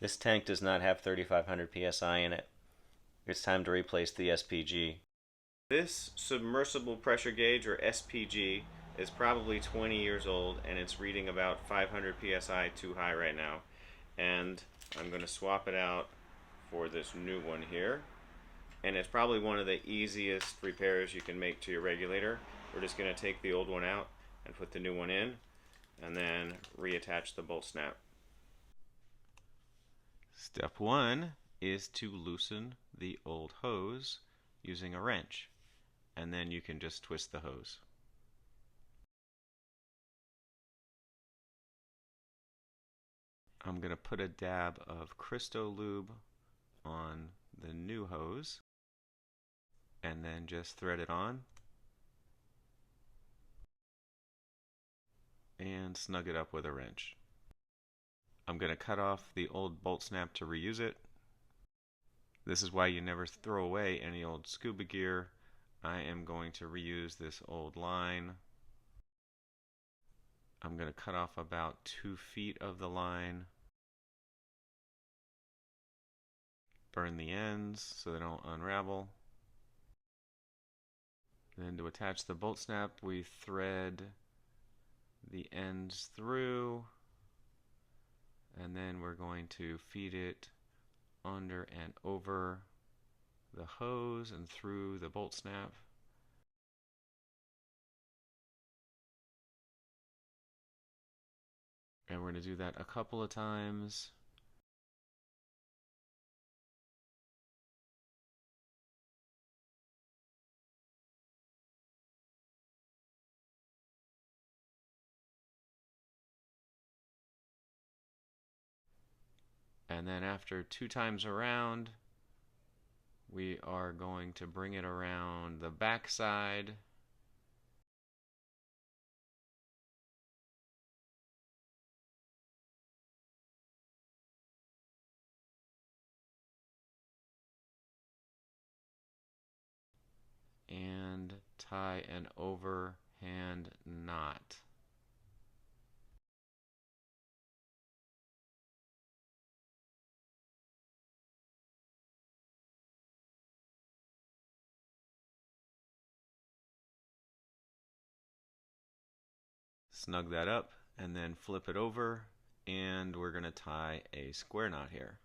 This tank does not have 3,500 psi in it. It's time to replace the SPG. This submersible pressure gauge, or SPG, is probably 20 years old, and it's reading about 500 psi too high right now. And I'm going to swap it out for this new one here. And it's probably one of the easiest repairs you can make to your regulator. We're just going to take the old one out and put the new one in, and then reattach the bolt snap. Step one is to loosen the old hose using a wrench, and then you can just twist the hose. I'm going to put a dab of Cristo lube on the new hose and then just thread it on and snug it up with a wrench. I'm going to cut off the old bolt snap to reuse it. This is why you never throw away any old scuba gear. I am going to reuse this old line. I'm going to cut off about 2 feet of the line. Burn the ends so they don't unravel. Then to attach the bolt snap, we thread the ends through, and then we're going to feed it under and over the hose and through the bolt snap. And we're going to do that a couple of times. And then after 2 times around, we are going to bring it around the back side. And tie an overhand knot. Snug that up and then flip it over, and we're going to tie a square knot here.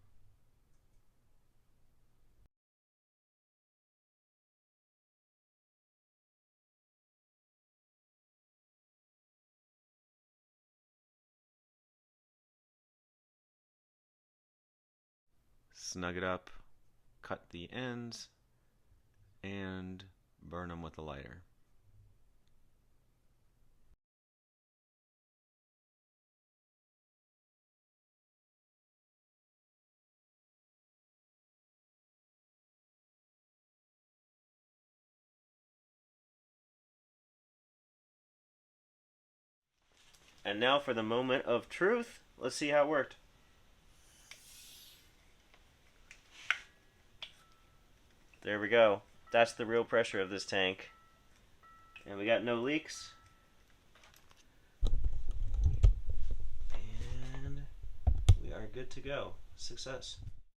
Snug it up, cut the ends, and burn them with a lighter. And now for the moment of truth. Let's see how it worked. There we go. That's the real pressure of this tank. And we got no leaks. And we are good to go. Success.